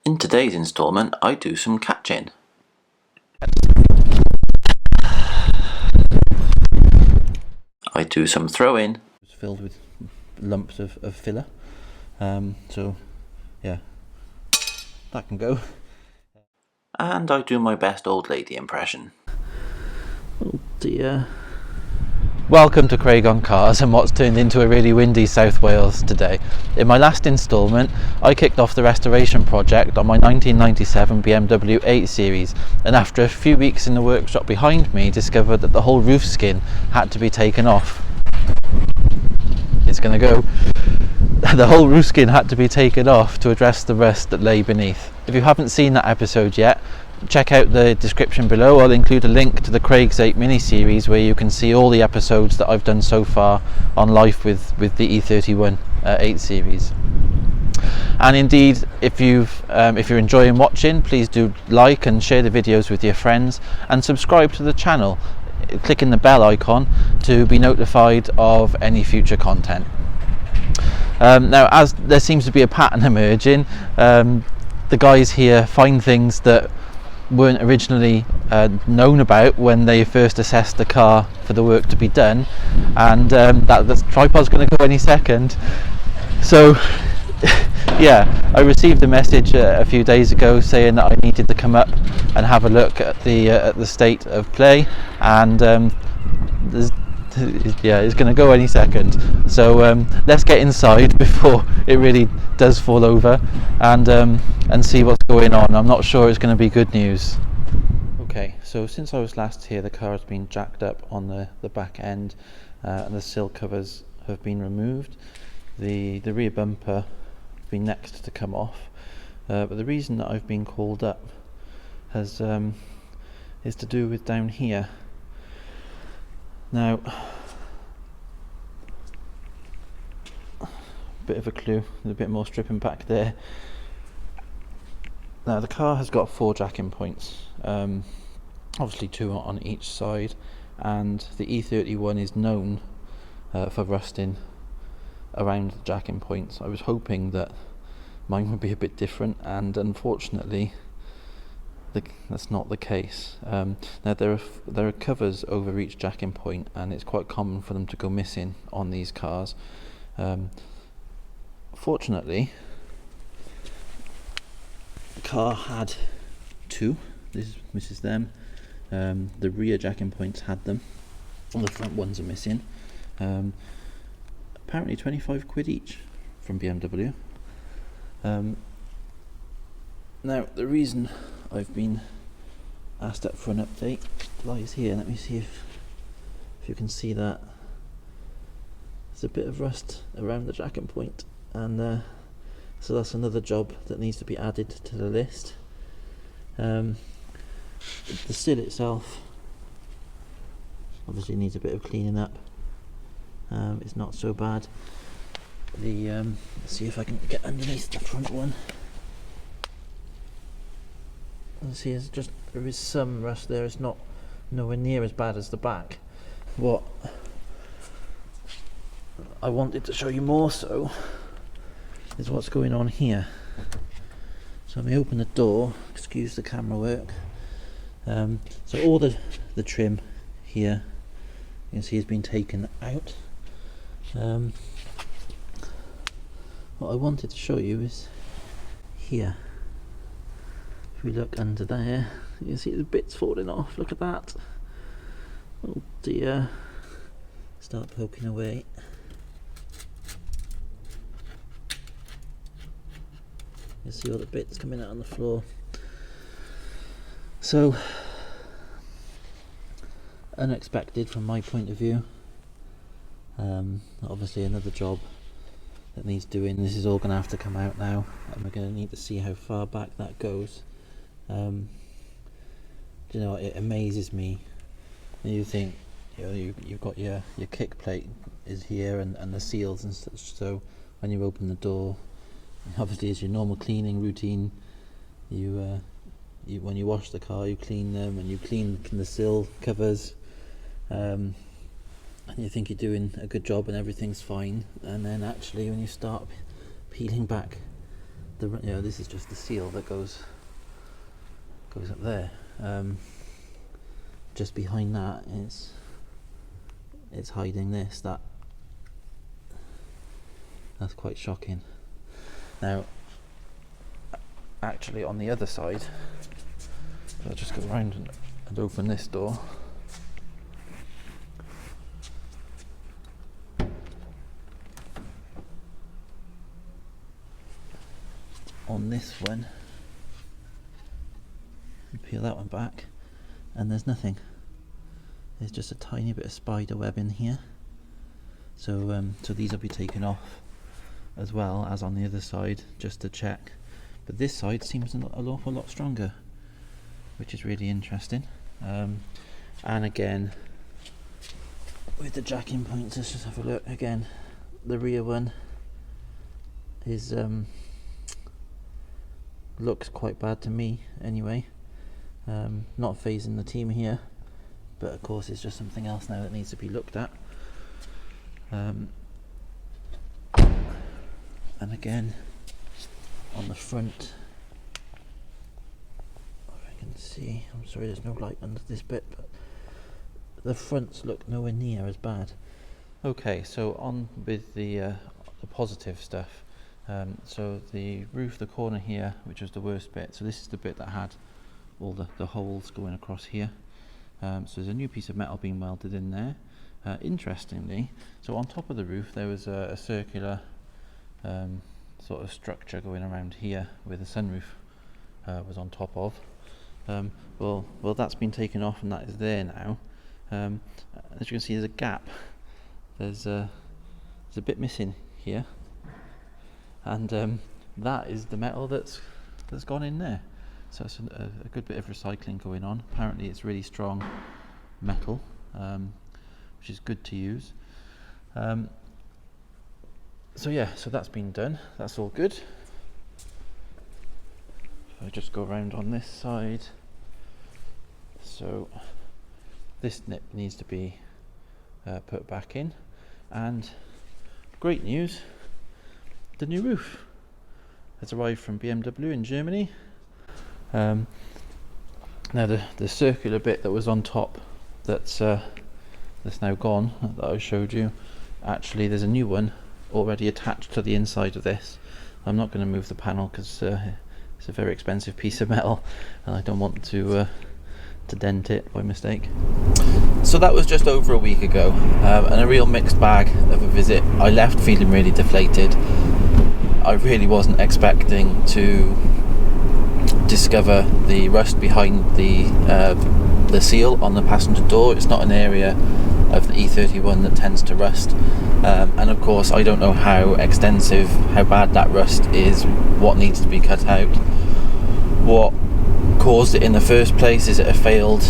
In today's instalment, I do some catching. I do some throwing. It's filled with lumps of filler. So yeah, that can go. And I do my best old lady impression. Oh dear. Welcome to Craig on Cars and what's turned into a really windy South Wales today. In my last instalment, I kicked off the restoration project on my 1997 BMW 8 Series, and after a few weeks in the workshop behind me, discovered that the whole roof skin had to be taken off. It's going to go. The whole roof skin had to be taken off to address the rust that lay beneath. If you haven't seen that episode yet, check out the description below. I'll include a link to the Craig's 8 mini-series where you can see all the episodes that I've done so far on life with the E31 8 series. And indeed, if you're enjoying watching, please do like and share the videos with your friends and subscribe to the channel, clicking the bell icon to be notified of any future content. Now, as there seems to be a pattern emerging, the guys here find things that weren't originally known about when they first assessed the car for the work to be done, and that tripod's going to go any second. So yeah, I received a message a few days ago saying that I needed to come up and have a look at the state of play, and it's going to go any second. So let's get inside before it really does fall over and see what's going on. I'm not sure it's going to be good news. Okay, so since I was last here, the car has been jacked up on the back end, and the sill covers have been removed. The rear bumper has been next to come off, but the reason that I've been called up is to do with down here. Now, a bit of a clue, there's a bit more stripping back there. Now the car has got 4 jacking points, obviously 2 on each side, and the E31 is known for rusting around the jacking points. I was hoping that mine would be a bit different, and unfortunately that's not the case. Now there are covers over each jacking point, and it's quite common for them to go missing on these cars. Fortunately, the car had 2. This is them. The rear jacking points had them. All the front ones are missing. Apparently 25 quid each from BMW. Now the reason I've been asked up for an update lies here. Let me see if you can see that. There's a bit of rust around the jacking point, and so that's another job that needs to be added to the list. The sill itself obviously needs a bit of cleaning up. It's not so bad. Let's see if I can get underneath the front one. See, there is some rust there. It's not nowhere near as bad as the back. What I wanted to show you more so is what's going on here. So let me open the door, excuse the camera work. So all the trim here, you can see, has been taken out. What I wanted to show you is here. If we look under there, you can see the bits falling off. Look at that. Oh dear. Start poking away. You see all the bits coming out on the floor. So unexpected from my point of view. Obviously another job that needs doing. This is all going to have to come out now, and we're going to need to see how far back that goes. You know, it amazes me. You think, you know, you've got your kick plate is here, and the seals and such. So when you open the door, obviously it's your normal cleaning routine. You when you wash the car, you clean them, and you clean the sill covers. And you think you're doing a good job and everything's fine, and then actually when you start peeling back this is just the seal that goes up there. Just behind that it's hiding this. That's quite shocking. Now, actually, on the other side, I'll just go around and open this door. On this one, you peel that one back, and there's nothing. There's just a tiny bit of spider web in here. So these will be taken off as well as on the other side, just to check. But this side seems an awful lot stronger, which is really interesting. And again, with the jacking points, let's just have a look again. The rear one is looks quite bad to me anyway. Not phasing the team here, but of course it's just something else now that needs to be looked at. And again, on the front, if I can see, I'm sorry there's no light under this bit, but the fronts look nowhere near as bad. Okay, so on with the positive stuff. So the roof, the corner here, which was the worst bit, so this is the bit that had all the holes going across here. So there's a new piece of metal being welded in there. Interestingly, so on top of the roof there was a circular sort of structure going around here where the sunroof was on top of. Well, that's been taken off and that is there now. As you can see, there's a gap. There's a bit missing here, and that is the metal that's gone in there. So it's a good bit of recycling going on. Apparently it's really strong metal, which is good to use. So that's been done. That's all good. If I just go around on this side, so this nip needs to be put back in, and great news, the new roof has arrived from BMW in Germany. Now the circular bit that was on top that's now gone, that I showed you, actually there's a new one already attached to the inside of this. I'm not going to move the panel because it's a very expensive piece of metal and I don't want to dent it by mistake. So that was just over a week ago, and a real mixed bag of a visit. I left feeling really deflated. I really wasn't expecting to discover the rust behind the seal on the passenger door. It's not an area of the E31 that tends to rust, and of course I don't know how extensive, how bad that rust is, what needs to be cut out, what caused it in the first place. Is it a failed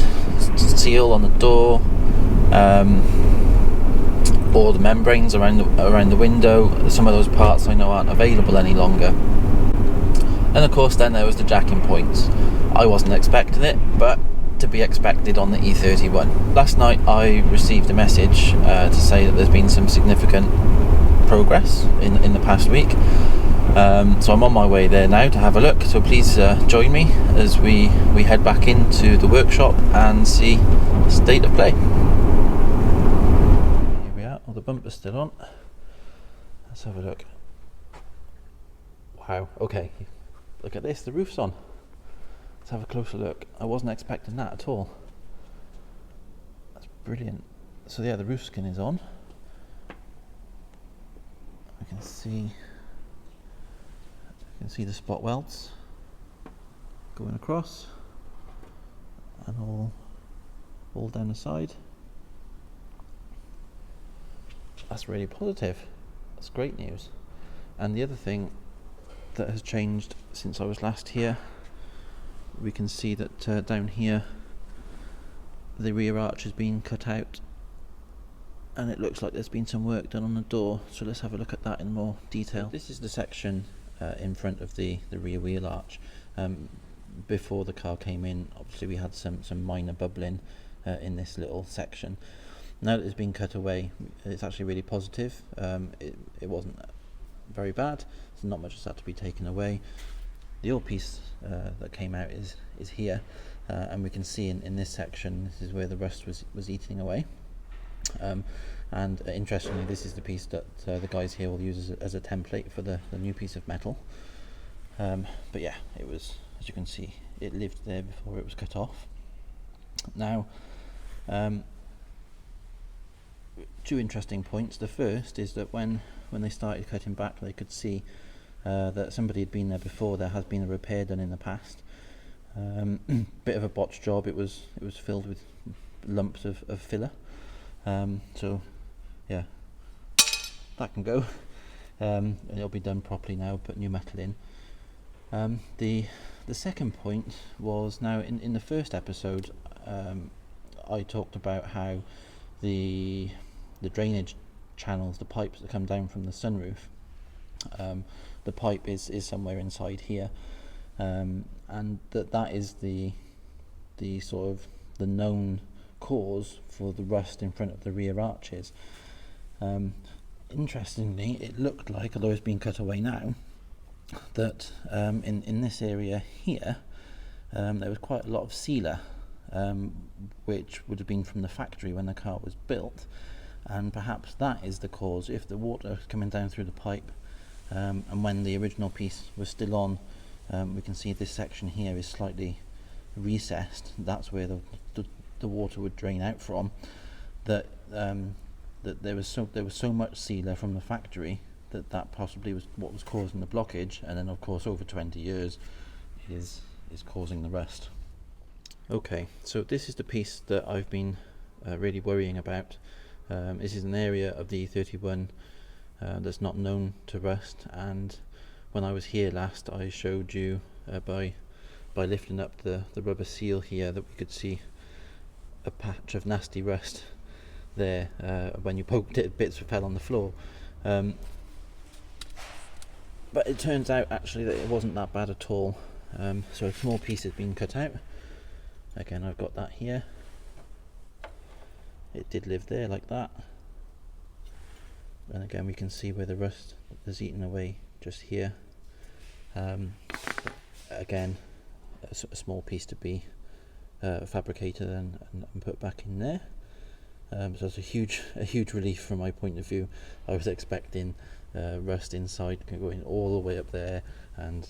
seal on the door, or the membranes around the window? Some of those parts I know aren't available any longer. And of course then there was the jacking points. I wasn't expecting it, but to be expected on the E31. Last night I received a message to say that there's been some significant progress in the past week. So I'm on my way there now to have a look, so please join me as we head back into the workshop and see the state of play. Here we are, the bumper's still on. Let's have a look. Wow, okay, look at this, the roof's on. Let's have a closer look. I wasn't expecting that at all. That's brilliant. So yeah, the roof skin is on. I can see the spot welds going across and all down the side. That's really positive. That's great news. And the other thing that has changed since I was last here, we can see that down here the rear arch has been cut out and it looks like there's been some work done on the door, so let's have a look at that in more detail. This is the section in front of the rear wheel arch. Before the car came in, obviously we had some minor bubbling in this little section. Now that it's been cut away, it's actually really positive. It wasn't very bad, so not much has had to be taken away. The old piece that came out is here, and we can see in this section, this is where the rust was eating away. And interestingly, this is the piece that the guys here will use as a template for the new piece of metal. But yeah, it was, as you can see, it lived there before it was cut off. Now, two interesting points. The first is that when they started cutting back, they could see that somebody had been there before. There has been a repair done in the past. Bit of a botched job. It was filled with lumps of filler. So yeah, that can go. And it'll be done properly now. Put new metal in. The second point was, now in the first episode, I talked about how the drainage channels, the pipes that come down from the sunroof, the pipe is somewhere inside here, and that is the sort of the known cause for the rust in front of the rear arches. Interestingly, it looked like, although it's been cut away now, that in this area here there was quite a lot of sealer, which would have been from the factory when the car was built, and perhaps that is the cause. If the water is coming down through the pipe, and when the original piece was still on, we can see this section here is slightly recessed. That's where the water would drain out from. That there was so much sealer from the factory that possibly was what was causing the blockage, and then of course over 20 years is causing the rust. Okay, so this is the piece that I've been really worrying about. This is an area of the E31 that's not known to rust, and when I was here last, I showed you by lifting up the rubber seal here that we could see a patch of nasty rust there. When you poked it, bits fell on the floor. But it turns out actually that it wasn't that bad at all. So a small piece has been cut out. Again, I've got that here. It did live there like that. And again, we can see where the rust has eaten away just here. Again, a small piece to be fabricated and put back in there. So it's a huge relief from my point of view. I was expecting rust inside going all the way up there and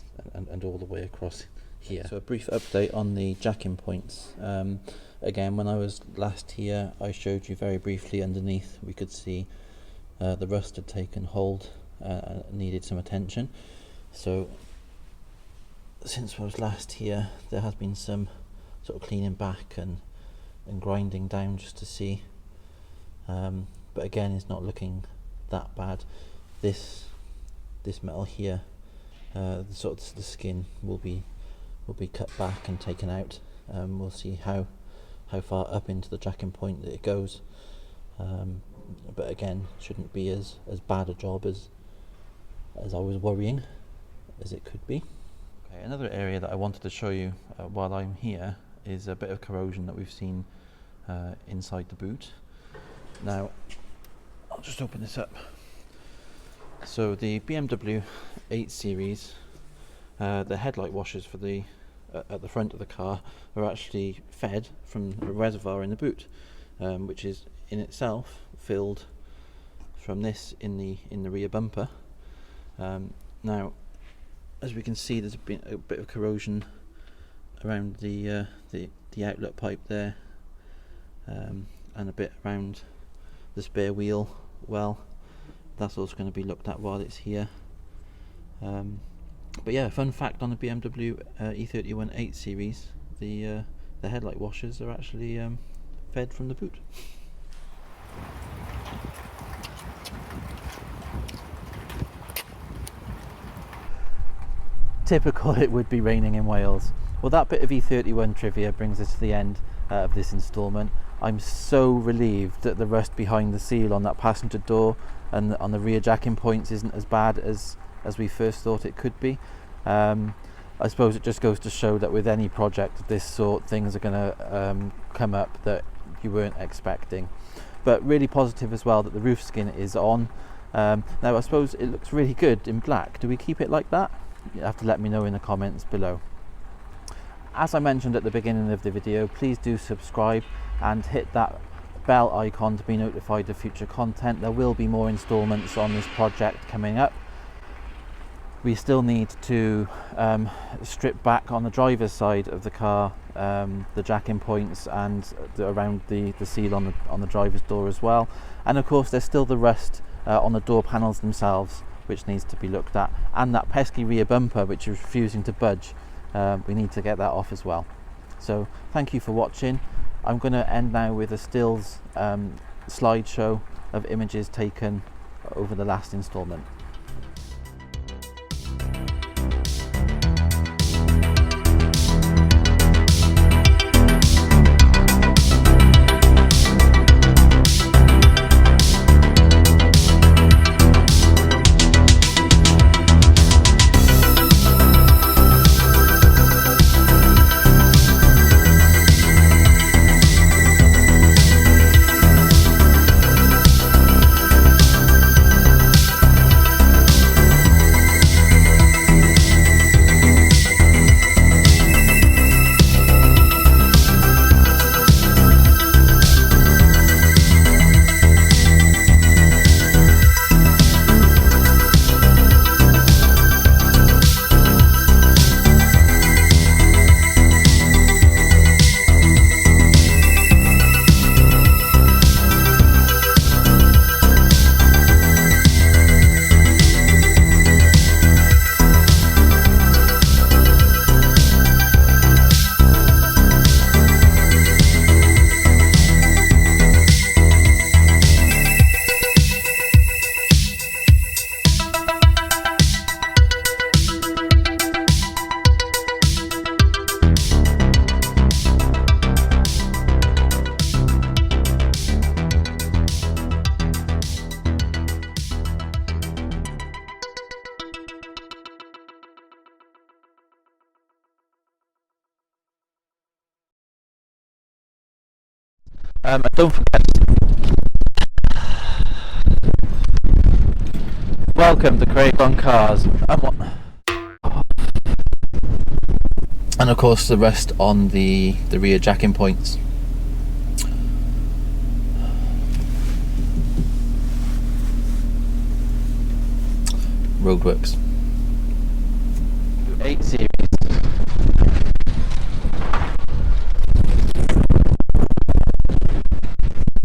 all the way across here. So a brief update on the jacking points. Again, when I was last here, I showed you very briefly underneath. We could see the rust had taken hold, needed some attention. So since I was last here, there has been some sort of cleaning back and grinding down just to see. But again, it's not looking that bad. This metal here, the skin will be cut back and taken out. We'll see how far up into the jacking point that it goes. But again, shouldn't be as bad a job as I was worrying as it could be. Okay, another area that I wanted to show you while I'm here is a bit of corrosion that we've seen inside the boot. Now, I'll just open this up. So the BMW 8 Series, the headlight washers for the at the front of the car are actually fed from a reservoir in the boot, which is in itself filled from this in the rear bumper. Now, as we can see, there's been a bit of corrosion around the outlet pipe there, and a bit around the spare wheel. Well, that's also going to be looked at while it's here. But yeah, fun fact on the BMW E31 8 Series, the headlight washers are actually fed from the boot. Typical it would be raining in Wales. Well, that bit of E31 trivia brings us to the end of this instalment. I'm so relieved that the rust behind the seal on that passenger door and on the rear jacking points isn't as bad as we first thought it could be. I suppose it just goes to show that with any project of this sort, things are going to come up that you weren't expecting. But really positive as well that the roof skin is on. Now I suppose it looks really good in black. Do we keep it like that? You have to let me know in the comments below. As I mentioned at the beginning of the video, please do subscribe and hit that bell icon to be notified of future content. There will be more installments on this project coming up. We still need to strip back on the driver's side of the car, the jack-in points and around the seal on the driver's door as well. And of course there's still the rust on the door panels themselves, which needs to be looked at, and that pesky rear bumper which is refusing to budge. We need to get that off as well. So thank you for watching. I'm going to end now with a stills slideshow of images taken over the last installment. And don't forget, welcome to Craig on Cars, and of course the rest on the rear jack-in points. Roadworks. 8 Series